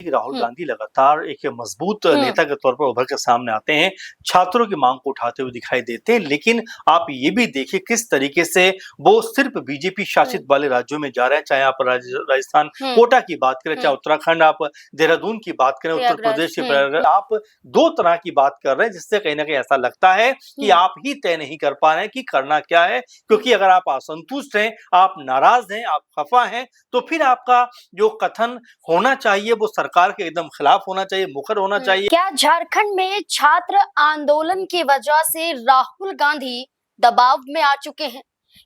राहुल हुँ। गांधी लगातार एक मजबूत हुँ। नेता के तौर पर उभर कर सामने आते हैं, छात्रों की मांग को उठाते हुए दिखाई देते हैं। लेकिन आप ये भी देखिए किस तरीके से वो सिर्फ बीजेपी हुँ। शासित वाले राज्यों में जा रहे हैं, चाहे आप राजस्थान हुँ। कोटा की बात करें, चाहे हुँ। उत्तराखंड आप देहरादून की बात करें, उत्तर प्रयागराज। प्रदेश की हुँ। आप 2 तरह की बात कर रहे हैं, जिससे कहीं न कहीं ऐसा लगता है कि हुँ। आप ही तय नहीं कर पा रहे हैं कि करना क्या है। हुँ। क्योंकि अगर आप असंतुष्ट हैं, आप नाराज़ हैं, आप खफ़ा हैं, तो फिर आपका जो कथन होना चाहिए वो सरकार के एकदम खिलाफ होना चाहिए, मुखर होना चाहिए। क्या झारखंड में छात्र आंदोलन की वजह से राहुल गांधी दबाव में आ चुके हैं?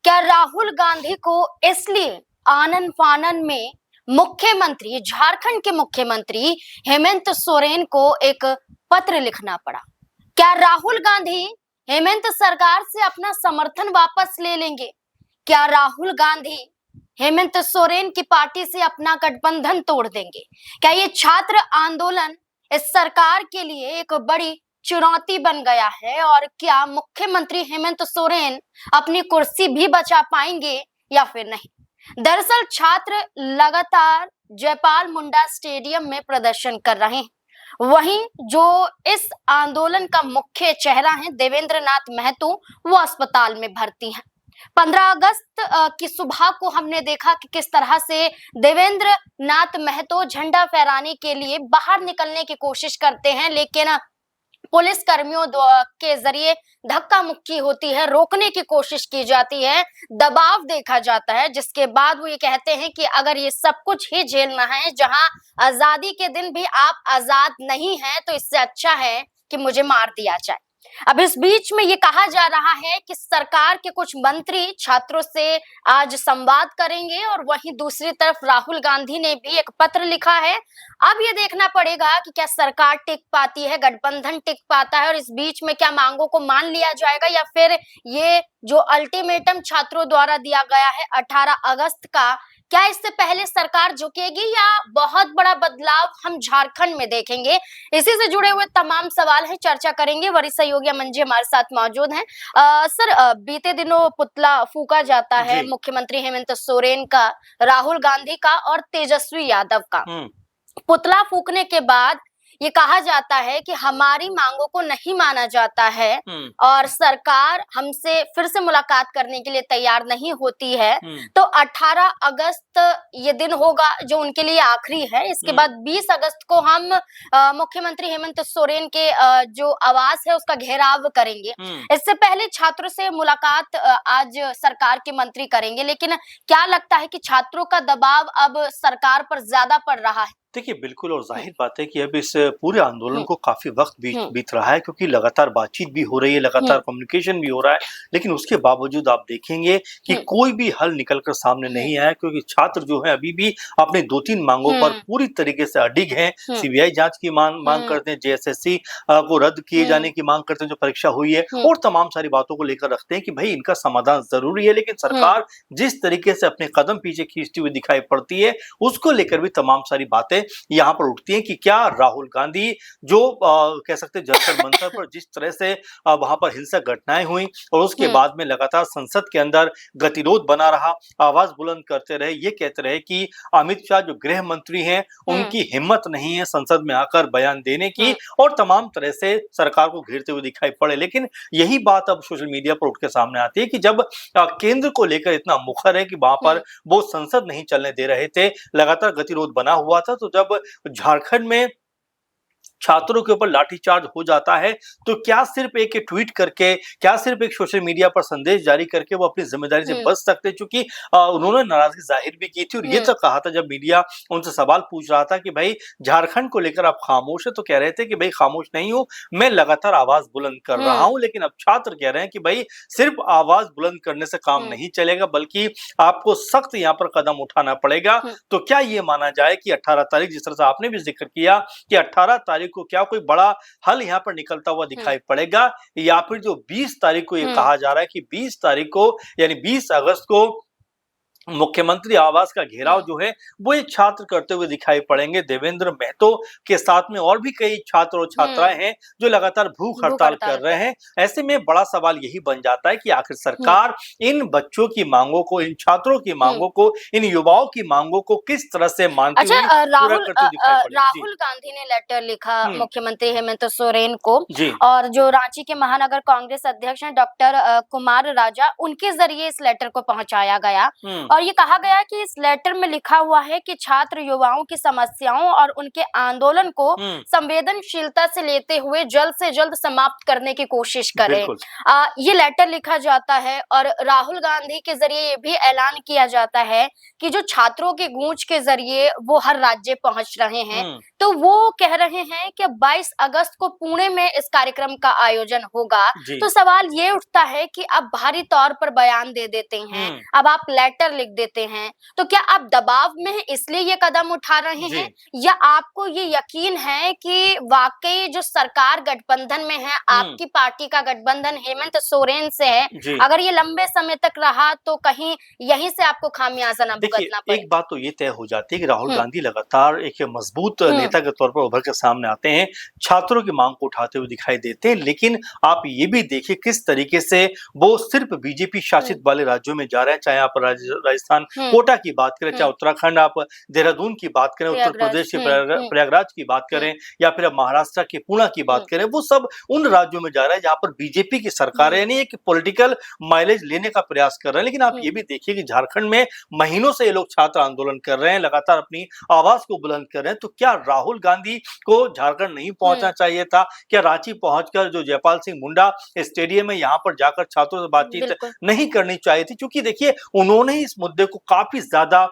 क्या राहुल गांधी को इसलिए आनन फानन में मुख्यमंत्री झारखंड के मुख्यमंत्री हेमंत सोरेन को एक पत्र लिखना पड़ा? क्या राहुल गांधी हेमंत सरकार से अपना समर्थन वापस ले लेंगे? क्या राहुल गांधी हेमंत सोरेन की पार्टी से अपना गठबंधन तोड़ देंगे? क्या ये छात्र आंदोलन इस सरकार के लिए एक बड़ी चुनौती बन गया है? और क्या मुख्यमंत्री हेमंत सोरेन अपनी कुर्सी भी बचा पाएंगे या फिर नहीं? दरअसल छात्र लगातार जयपाल मुंडा स्टेडियम में प्रदर्शन कर रहे हैं। वहीं जो इस आंदोलन का मुख्य चेहरा है देवेंद्र नाथ महतो, वो अस्पताल में भर्ती हैं। 15 अगस्त की सुबह को हमने देखा कि किस तरह से देवेंद्र नाथ महतो झंडा फहराने के लिए बाहर निकलने की कोशिश करते हैं, लेकिन पुलिस कर्मियों के जरिए धक्का मुक्की होती है, रोकने की कोशिश की जाती है, दबाव देखा जाता है, जिसके बाद वो ये कहते हैं कि अगर ये सब कुछ ही झेलना है, जहां आजादी के दिन भी आप आजाद नहीं हैं, तो इससे अच्छा है कि मुझे मार दिया जाए। अब इस बीच में ये कहा जा रहा है कि सरकार के कुछ मंत्री छात्रों से आज संवाद करेंगे और वहीं दूसरी तरफ राहुल गांधी ने भी एक पत्र लिखा है। अब ये देखना पड़ेगा कि क्या सरकार टिक पाती है, गठबंधन टिक पाता है और इस बीच में क्या मांगों को मान लिया जाएगा, या फिर ये जो अल्टीमेटम छात्रों द्वारा दिया गया है 18 अगस्त का, क्या इससे पहले सरकार झुकेगी या बहुत बड़ा बदलाव हम झारखंड में देखेंगे? इसी से जुड़े हुए तमाम सवाल हैं, चर्चा करेंगे। वरिष्ठ सहयोगी अमन जी हमारे साथ मौजूद हैं। सर, बीते दिनों पुतला फूका जाता है जी। मुख्यमंत्री हेमंत सोरेन का, राहुल गांधी का और तेजस्वी यादव का। हुँ। पुतला फूकने के बाद ये कहा जाता है कि हमारी मांगों को नहीं माना जाता है हुँ। और सरकार हमसे फिर से मुलाकात करने के लिए तैयार नहीं होती है। हुँ। तो 18 अगस्त ये दिन होगा जो उनके लिए आखिरी है। इसके बाद 20 अगस्त को हम मुख्यमंत्री हेमंत सोरेन के जो आवास है उसका घेराव करेंगे। हुँ। इससे पहले छात्रों से मुलाकात आज सरकार के मंत्री करेंगे, लेकिन क्या लगता है कि छात्रों का दबाव अब सरकार पर ज्यादा पड़ रहा है? देखिए, बिल्कुल और हुँ। ज़ाहिर बात है कि अब इस पूरे आंदोलन हुँ। को काफ़ी वक़्त हुँ। बीत रहा है, क्योंकि लगातार बातचीत भी हो रही है, हुँ। लगातार कम्युनिकेशन भी हो रहा है। लेकिन उसके बावजूद आप देखेंगे कि हुँ। कोई भी हल निकल कर सामने हुँ। नहीं आया, क्योंकि छात्र जो हैं अभी भी अपनी 2-3 माँगों पर हुँ। पूरी तरीके से अडिग हैं। हुँ। सीबीआई जाँच की माँग माँग हुँ। करते हैं, जेएसएससी को रद्द किए हुँ। जाने की माँग करते हैं, जो परीक्षा हुई है, हुँ। और तमाम सारी बातों को लेकर रखते हैं कि भई इनका समाधान ज़रूरी है। लेकिन हुँ। सरकार जिस तरीके से अपने कदम पीछे खींचती हुई दिखाई पड़ती है, उसको लेकर भी तमाम सारी बातें यहाँ पर उठती हैं कि क्या राहुल गांधी जो कह सकते हैं जंतर मंतर पर जिस तरह से वहां पर हिंसक घटनाएं हुई और उसके हुँ। बाद में लगातार संसद के अंदर गतिरोध बना रहा, आवाज बुलंद करते रहे, ये कहते रहे कि अमित शाह जो गृह मंत्री हैं हुँ। उनकी हिम्मत नहीं है संसद में आकर बयान देने की, हुँ। और तमाम तरह से सरकार को घेरते हुए दिखाई पड़े। लेकिन यही बात अब सोशल मीडिया पर उठ के सामने आती है कि जब केंद्र को लेकर इतना मुखर है कि वहां हुँ। पर वो संसद नहीं चलने दे रहे थे, लगातार गतिरोध बना हुआ था, तो जब झारखंड में छात्रों के ऊपर लाठीचार्ज हो जाता है, तो क्या सिर्फ एक ट्वीट करके, क्या सिर्फ एक सोशल मीडिया पर संदेश जारी करके वो अपनी जिम्मेदारी से हुँ। बच सकते हैं? चूंकि उन्होंने नाराजगी जाहिर भी की थी और ये हुँ। तक कहा था जब मीडिया उनसे सवाल पूछ रहा था कि भाई झारखंड को लेकर आप खामोश है, तो कह रहे थे कि भाई खामोश नहीं हूं, मैं लगातार आवाज बुलंद कर रहा हुँ। हूं। लेकिन अब छात्र कह रहे हैं कि भाई सिर्फ आवाज बुलंद करने से काम हुँ। नहीं चलेगा, बल्कि आपको सख्त यहाँ पर कदम उठाना पड़ेगा। हुँ। तो क्या ये माना जाए कि 18 तारीख, जिस तरह से आपने भी जिक्र किया कि 18 तारीख को क्या कोई बड़ा हल यहाँ पर निकलता हुआ हुँ। दिखाई पड़ेगा, या फिर जो 20 तारीख को ये हुँ। कहा जा रहा है कि 20 तारीख को यानी 20 अगस्त को मुख्यमंत्री आवास का घेराव जो है वो एक छात्र करते हुए दिखाई पड़ेंगे। देवेंद्र महतो के साथ में और भी कई छात्र और छात्राएं हैं जो लगातार भूख हड़ताल कर रहे हैं। ऐसे में बड़ा सवाल यही बन जाता है कि आखिर सरकार इन बच्चों की मांगों को, इन छात्रों की मांगों को, इन युवाओं की मांगों को किस तरह से मानती हुई पूरा करती दिखाई पड़ेगी। राहुल गांधी ने लेटर लिखा मुख्यमंत्री हेमंत सोरेन को, जी। और जो रांची के महानगर कांग्रेस अध्यक्ष हैं डॉक्टर कुमार राजा, उनके जरिए इस लेटर को पहुंचाया गया। और ये कहा गया कि इस लेटर में लिखा हुआ है कि छात्र युवाओं की समस्याओं और उनके आंदोलन को संवेदनशीलता से लेते हुए जल्द से जल्द समाप्त करने की कोशिश करें। ये लेटर लिखा जाता है और राहुल गांधी के जरिए ये भी ऐलान किया जाता है कि जो छात्रों की गूंज के जरिए वो हर राज्य पहुंच रहे हैं, तो वो कह रहे हैं कि 22 अगस्त को पुणे में इस कार्यक्रम का आयोजन होगा। तो सवाल ये उठता है कि आप भारी तौर पर बयान दे देते हैं, अब आप लेटर लिख देते हैं, तो क्या आप दबाव में हैं इसलिए ये कदम उठा रहे हैं, या आपको ये यकीन है कि वाकई जो सरकार गठबंधन में है, आपकी पार्टी का गठबंधन हेमंत सोरेन से है, अगर ये लंबे समय तक रहा तो कहीं यहीं से आपको खामियाजा ना भुगतना पड़े? एक बात तो ये तय हो जाती है कि राहुल गांधी लगातार एक मजबूत नेता के तौर पर उभर के सामने आते हैं, छात्रों की मांग को उठाते हुए दिखाई देते हैं, लेकिन आप ये भी देखिए किस तरीके से वो सिर्फ बीजेपी शासित वाले राज्यों में जा रहे हैं, चाहे आप राजस्थान कोटा की बात करें, चाहे उत्तराखंड आप देहरादून की बात करें, उत्तर प्रदेश के प्रयागराज की बात करें, या फिर अब महाराष्ट्र के पुणे की बात करें, वो सब उन राज्यों में जा रहा है जहां पर बीजेपी की सरकार है, यानी एक पॉलिटिकल माइलेज लेने का प्रयास कर रहे हैं। लेकिन आप ये भी देखिए कि झारखंड में महीनों से ये लोग छात्र आंदोलन कर रहे हैं, लगातार अपनी आवाज को बुलंद कर रहे हैं, तो क्या राहुल गांधी को झारखंड नहीं पहुंचना चाहिए था? क्या रांची पहुंचकर जो जयपाल सिंह मुंडा स्टेडियम में यहाँ पर जाकर छात्रों से बातचीत नहीं करनी चाहिए थी? क्योंकि देखिए उन्होंने इस मुद्दे को काफी ज्यादा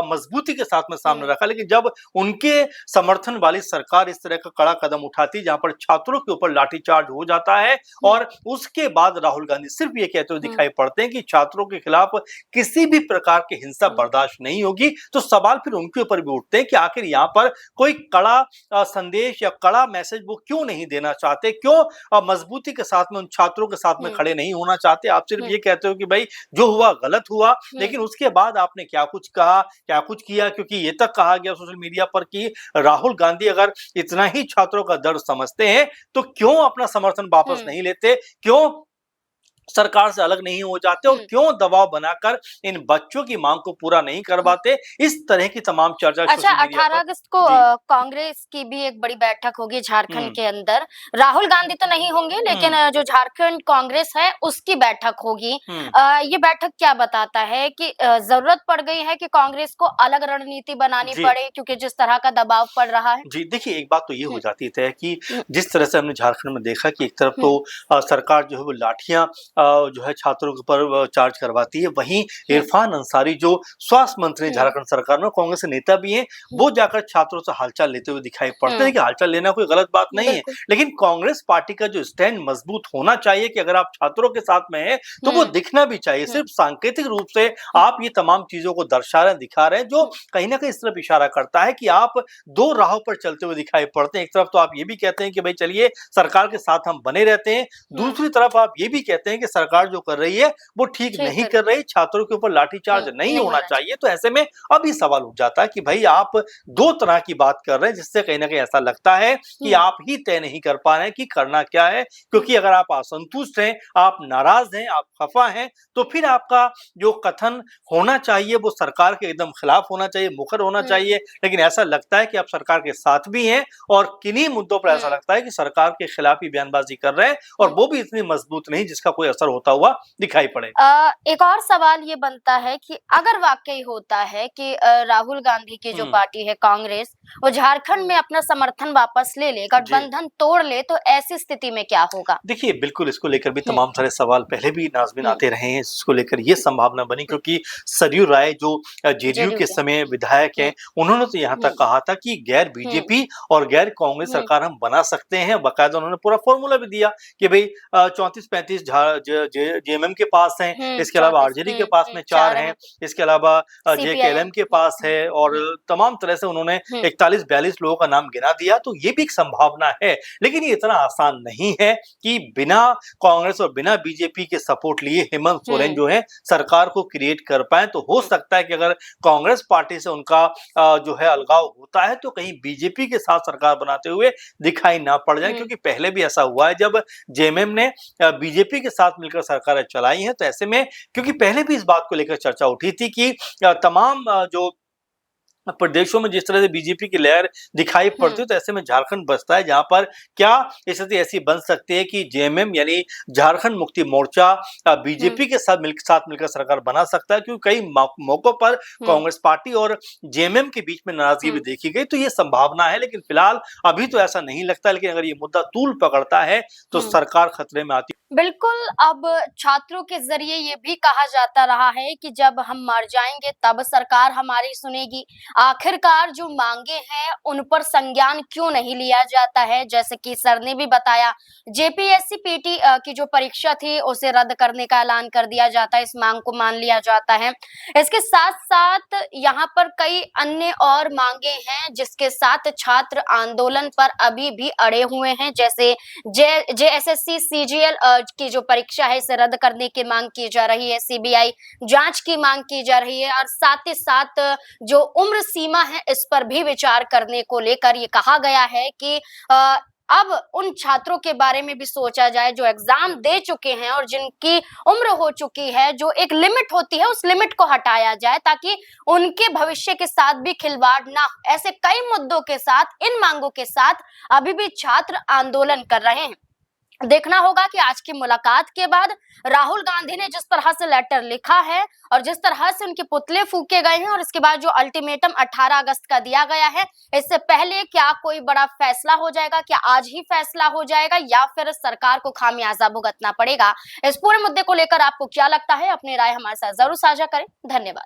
मजबूती के साथ में सामने रखा, लेकिन जब उनके समर्थन वाली सरकार इस तरह का कड़ा कदम उठाती जहां पर छात्रों के ऊपर लाठीचार्ज हो जाता है, और उसके बाद राहुल गांधी सिर्फ ये कहते हुए दिखाई पड़ते हैं कि छात्रों के खिलाफ किसी भी प्रकार की हिंसा बर्दाश्त नहीं होगी, तो सवाल फिर उनके ऊपर भी उठते हैं कि आखिर यहाँ पर कोई कड़ा संदेश या कड़ा मैसेज वो क्यों नहीं देना चाहते, क्यों मजबूती के साथ में उन छात्रों के साथ में खड़े नहीं होना चाहते? आप सिर्फ ये कहते हो कि भाई जो हुआ गलत हुआ, लेकिन उसके बाद आपने क्या कुछ कहा, क्या कुछ किया? क्योंकि ये तक कहा गया सोशल मीडिया पर कि राहुल गांधी अगर इतना ही छात्रों का दर्द समझते हैं तो क्यों अपना समर्थन वापस नहीं लेते, क्यों सरकार से अलग नहीं हो जाते, और क्यों दबाव बनाकर इन बच्चों की मांग को पूरा नहीं करवाते? इस तरह की तमाम चर्चा। अच्छा, 18 अगस्त को कांग्रेस की भी एक बड़ी बैठक होगी झारखंड के अंदर। राहुल गांधी तो नहीं होंगे, लेकिन जो झारखंड कांग्रेस है उसकी बैठक होगी। ये बैठक क्या बताता है कि जरूरत पड़ गई है कि कांग्रेस को अलग रणनीति बनानी पड़े, क्योंकि जिस तरह का दबाव पड़ रहा है। जी देखिए, एक बात तो ये हो जाती है कि जिस तरह से हमने झारखंड में देखा कि एक तरफ तो सरकार जो है वो लाठियां जो है छात्रों के ऊपर चार्ज करवाती है, वहीं इरफान अंसारी जो स्वास्थ्य मंत्री झारखंड सरकार में कांग्रेस के नेता भी हैं, वो जाकर छात्रों से हालचाल लेते हुए दिखाई पड़ते हैं कि हालचाल लेना कोई गलत बात नहीं है, लेकिन कांग्रेस पार्टी का जो स्टैंड मजबूत होना चाहिए कि अगर आप छात्रों के साथ में है तो वो दिखना भी चाहिए। सिर्फ सांकेतिक रूप से आप ये तमाम चीजों को दर्शा रहे हैं, दिखा रहे हैं, जो कहीं ना कहीं इस तरफ इशारा करता है कि आप दो राहों पर चलते हुए दिखाई पड़ते हैं। एक तरफ तो आप ये भी कहते हैं कि भाई चलिए सरकार के साथ हम बने रहते हैं, दूसरी तरफ आप ये भी कहते हैं कि सरकार जो कर रही है वो ठीक नहीं कर रही, छात्रों के ऊपर लाठीचार्ज नहीं होना चाहिए। तो ऐसे में अब ये सवाल उठ जाता है कि भाई आप दो तरह की बात कर रहे हैं, जिससे कहीं ना कहीं ऐसा लगता है कि आप ही तय नहीं कर पा रहे हैं कि करना क्या है। क्योंकि अगर आप असंतुष्ट हैं, आप नाराज हैं, आप खफा हैं, तो फिर आपका जो कथन होना चाहिए वो सरकार के एकदम खिलाफ होना चाहिए, मुखर होना चाहिए। लेकिन ऐसा लगता है कि आप सरकार के साथ भी हैं और किन्हीं मुद्दों पर ऐसा लगता है कि सरकार के खिलाफ ही बयानबाजी कर रहे हैं, और वो भी इतनी मजबूत नहीं जिसका कोई असर होता हुआ दिखाई पड़े। एक और सवाल ये बनता है कि अगर वाकई होता है कि राहुल गांधी की जो पार्टी है कांग्रेस, वो झारखंड में अपना समर्थन वापस ले ले, गठबंधन तोड़ ले, तो ऐसी स्थिति में क्या होगा? देखिए बिल्कुल इसको लेकर भी तमाम सारे सवाल पहले भी नाज़मीन आते रहे हैं। इसको लेकर ये संभावना बनी क्योंकि सरयू राय जो जेडीयू के समय विधायक हैं, उन्होंने तो यहाँ तक कहा था कि गैर बीजेपी और गैर कांग्रेस सरकार हम बना सकते हैं। बाकायदा उन्होंने पूरा फॉर्मूला भी दिया कि भाई 34-35 जेएमएम के पास हैं, इसके अलावा आरजेडी के पास में 4 हैं, इसके अलावा जेकेएलएम के पास है और तमाम तरह से उन्होंने 41-42 लोगों का नाम गिना दिया। तो ये भी एक संभावना है, लेकिन ये इतना आसान नहीं है कि बिना कांग्रेस और बिना बीजेपी के सपोर्ट लिए हेमंत सोरेन जो है सरकार को क्रिएट कर पाए। तो हो सकता है कि अगर कांग्रेस पार्टी से उनका जो है अलगाव होता है तो कहीं बीजेपी के साथ सरकार बनाते हुए दिखाई ना पड़ जाए, क्योंकि पहले भी ऐसा हुआ है जब जेएमएम ने बीजेपी के साथ मिलकर सरकारें चलाई हैं। तो ऐसे में क्योंकि पहले भी इस बात को लेकर चर्चा उठी थी कि तमाम जो प्रदेशों में जिस तरह से बीजेपी की लहर दिखाई पड़ती है, तो ऐसे में झारखंड बचता है जहां पर क्या स्थिति ऐसी बन सकती है कि जेएमएम यानी झारखंड मुक्ति मोर्चा बीजेपी के साथ मिलकर सरकार बना सकता है, क्योंकि कई मौकों पर कांग्रेस पार्टी और जेएमएम के बीच में नाराजगी भी देखी गई। तो ये संभावना है, लेकिन फिलहाल अभी तो ऐसा नहीं लगता। लेकिन अगर ये मुद्दा तूल पकड़ता है तो सरकार खतरे में आती। बिल्कुल। अब छात्रों के जरिए ये भी कहा जाता रहा है कि जब हम मर जाएंगे तब सरकार हमारी सुनेगी। आखिरकार जो मांगे हैं उन पर संज्ञान क्यों नहीं लिया जाता है। जैसे कि सर ने भी बताया, जेपीएससी पीटी की जो परीक्षा थी उसे रद्द करने का ऐलान कर दिया जाता है, इस मांग को मान लिया जाता है। इसके साथ साथ यहाँ पर कई अन्य और मांगे हैं जिसके साथ छात्र आंदोलन पर अभी भी अड़े हुए हैं। जैसे जेएसएससी सीजीएल की जो परीक्षा है इसे रद्द करने की मांग की जा रही है, सीबीआई जांच की मांग की जा रही है और साथ ही साथ जो उम्र सीमा है इस पर भी विचार करने को लेकर ये कहा गया है कि अब उन छात्रों के बारे में भी सोचा जाए जो एग्जाम दे चुके हैं और जिनकी उम्र हो चुकी है, जो एक लिमिट होती है उस लिमिट को हटाया जाए ताकि उनके भविष्य के साथ भी खिलवाड़ ना हो। ऐसे कई मुद्दों के साथ, इन मांगों के साथ अभी भी छात्र आंदोलन कर रहे हैं। देखना होगा कि आज की मुलाकात के बाद राहुल गांधी ने जिस तरह से लेटर लिखा है और जिस तरह से उनके पुतले फूके गए हैं और इसके बाद जो अल्टीमेटम 18 अगस्त का दिया गया है, इससे पहले क्या कोई बड़ा फैसला हो जाएगा, क्या आज ही फैसला हो जाएगा या फिर सरकार को खामियाजा भुगतना पड़ेगा। इस पूरे मुद्दे को लेकर आपको क्या लगता है, अपनी राय हमारे साथ जरूर साझा करें। धन्यवाद।